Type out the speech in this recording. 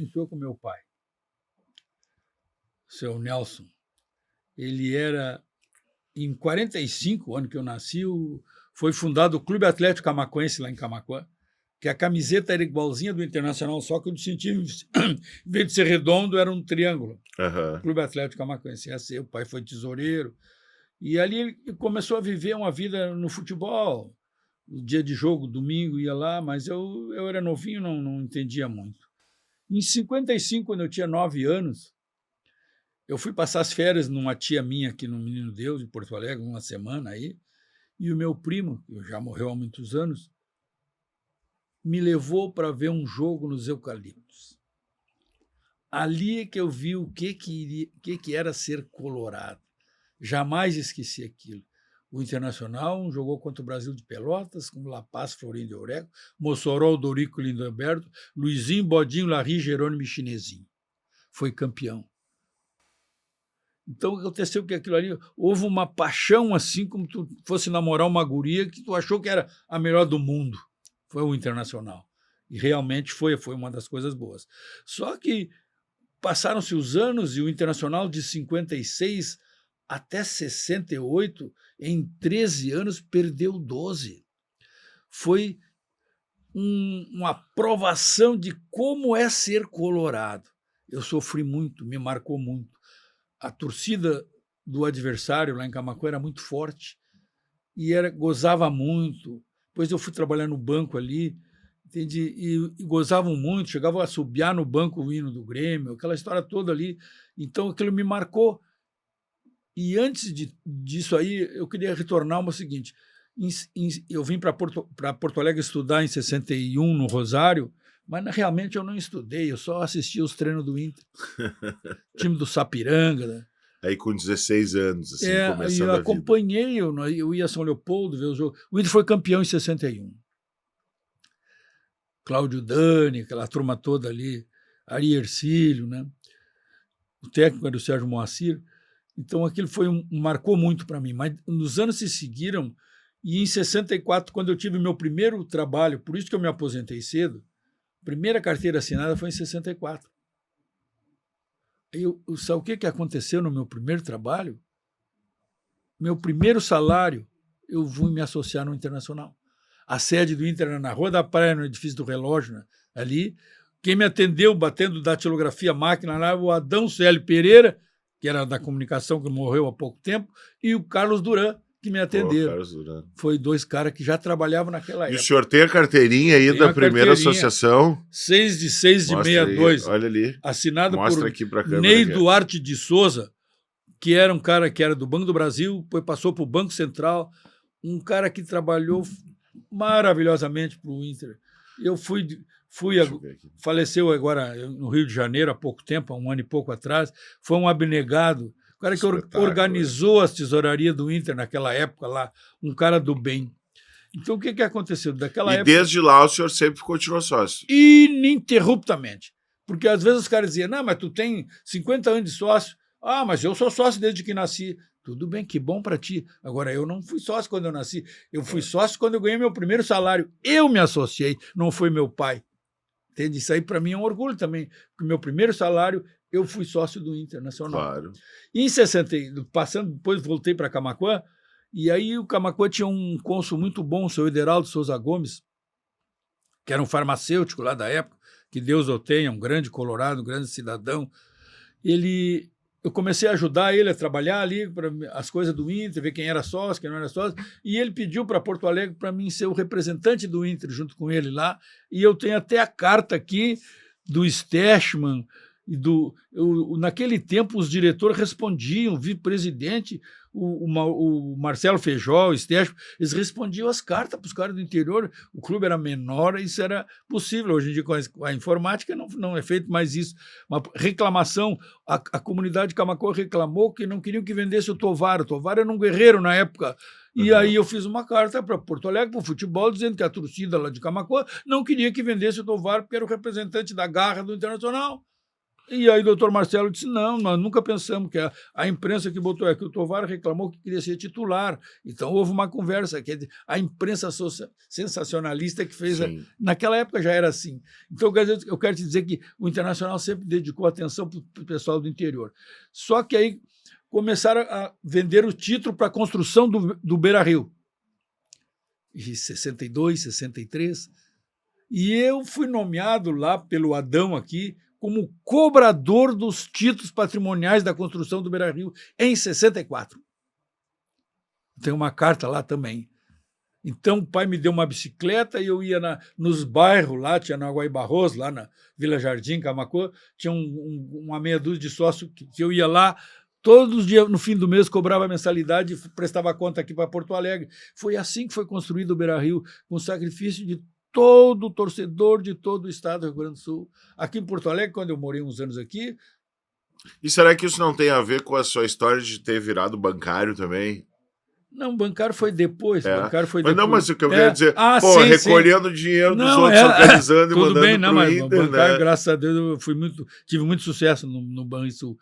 estudou com meu pai, o seu Nelson. Ele era, em 45, ano que eu nasci, foi fundado o Clube Atlético Camaquense, lá em Camaquã, que a camiseta era igualzinha do Internacional, só que o sentido, em vez de ser redondo, era um triângulo. Clube Atlético Camaquense. O pai foi tesoureiro. E ali ele começou a viver uma vida no futebol. O dia de jogo, domingo, ia lá, mas eu era novinho, não entendia muito. Em 55, quando eu tinha 9 anos, eu fui passar as férias numa tia minha aqui no Menino Deus, em Porto Alegre, uma semana aí, e o meu primo, que já morreu há muitos anos, me levou para ver um jogo nos Eucaliptos. Ali é que eu vi o que era ser colorado. Jamais esqueci aquilo. O Internacional jogou contra o Brasil de Pelotas, com La Paz, Florindo e Eureka, Mossoró, Dorico, Lindoberto, Luizinho, Bodinho, Larry, Jerônimo e Chinesinho. Foi campeão. Então, aconteceu que aquilo ali, houve uma paixão assim, como tu fosse namorar uma guria que tu achou que era a melhor do mundo. Foi o Internacional. E realmente foi uma das coisas boas. Só que passaram-se os anos e o Internacional de 56 até 68, em 13 anos, perdeu 12. Foi uma provação de como é ser colorado. Eu sofri muito, me marcou muito. A torcida do adversário lá em Camaquã era muito forte e gozava muito. Depois eu fui trabalhar no banco ali, entendi, e gozavam muito, chegavam a assobiar no banco o hino do Grêmio, aquela história toda ali. Então aquilo me marcou. E antes disso aí, eu queria retornar o seguinte, eu vim para Porto Alegre estudar em 61 no Rosário, mas realmente eu não estudei, eu só assisti os treinos do Inter. Time do Sapiranga. Né? Aí com 16 anos, assim, começando eu a vida. Acompanhei, eu ia a São Leopoldo ver o jogo. O Inter foi campeão em 61. Cláudio Dani, aquela turma toda ali, Ari Ercílio, né? O técnico era o Sérgio Moacir. Então aquilo marcou muito para mim. Mas nos anos se seguiram, e em 64, quando eu tive meu primeiro trabalho, por isso que eu me aposentei cedo, a primeira carteira assinada foi em 64. Sabe o que aconteceu no meu primeiro trabalho? Meu primeiro salário, eu fui me associar no Internacional. A sede do Inter era na Rua da Praia, no edifício do relógio, né? Ali. Quem me atendeu, batendo datilografia máquina lá, o Adão Célio Pereira, que era da comunicação, que morreu há pouco tempo, e o Carlos Duran, que me atenderam. Carlos Duran. Foi 2 caras que já trabalhavam naquela época. E o senhor tem a carteirinha aí da primeira associação? 6 de 62. Olha ali. Assinada Mostra por aqui pra câmera, Ney Duarte de Souza, que era um cara que era do Banco do Brasil, depois passou para o Banco Central, um cara que trabalhou maravilhosamente para o Inter. Eu faleceu agora no Rio de Janeiro há pouco tempo, há um ano e pouco atrás, foi um abnegado, o cara que organizou as tesourarias do Inter naquela época lá, um cara do bem. Então, o que aconteceu? Daquela época, desde lá o senhor sempre continuou sócio? Ininterruptamente. Porque às vezes os caras diziam, não, mas tu tem 50 anos de sócio. Ah, mas eu sou sócio desde que nasci. Tudo bem, que bom para ti. Agora, eu não fui sócio quando eu nasci. Eu fui sócio quando eu ganhei meu primeiro salário. Eu me associei, não foi meu pai. Entende? Isso aí para mim é um orgulho também. Porque meu primeiro salário, eu fui sócio do Internacional. Claro. E em 60, depois voltei para Camaquã, e aí o Camaquã tinha um cônsul muito bom, o seu Ederaldo Souza Gomes, que era um farmacêutico lá da época, que Deus o tenha, um grande colorado, um grande cidadão. Eu comecei a ajudar ele a trabalhar ali para as coisas do Inter, ver quem era sócio, quem não era sócio, e ele pediu para Porto Alegre para mim ser o representante do Inter junto com ele lá, e eu tenho até a carta aqui do Stechman, naquele tempo os diretores respondiam, o vice-presidente, o Marcelo Feijó, o Stechman, eles respondiam as cartas para os caras do interior, o clube era menor, isso era possível. Hoje em dia, com a informática, não é feito mais isso. Uma reclamação, a comunidade de Camaquã reclamou que não queriam que vendesse o Tovar era um guerreiro na época, e aí eu fiz uma carta para Porto Alegre, para o futebol, dizendo que a torcida lá de Camaquã não queria que vendesse o Tovar, porque era o representante da garra do Internacional. E aí o doutor Marcelo disse, não, nós nunca pensamos que a imprensa que botou aqui, o Tovar reclamou que queria ser titular. Então houve uma conversa, que a imprensa sensacionalista que fez... Naquela época já era assim. Então eu quero te dizer que o Internacional sempre dedicou atenção para o pessoal do interior. Só que aí começaram a vender o título para a construção do Beira-Rio. Em 62, 63. E eu fui nomeado lá pelo Adão aqui como cobrador dos títulos patrimoniais da construção do Beira-Rio em 64. Tem uma carta lá também. Então, o pai me deu uma bicicleta e eu ia nos bairros lá, tinha na Guaibarros, lá na Vila Jardim, Camacô, tinha uma meia dúzia de sócios que eu ia lá, todos os dias, no fim do mês, cobrava mensalidade e prestava conta aqui para Porto Alegre. Foi assim que foi construído o Beira-Rio, com sacrifício de todo torcedor de todo o estado do Rio Grande do Sul. Aqui em Porto Alegre, quando eu morei uns anos aqui... E será que isso não tem a ver com a sua história de ter virado bancário também? Não, bancário foi depois. Bancário foi mas depois. Não, mas o que eu quero dizer, sim, recolhendo dinheiro dos outros, organizando e mandando tudo bem, não, mas Inter, bancário, né? graças a Deus, eu tive muito sucesso no Banrisul.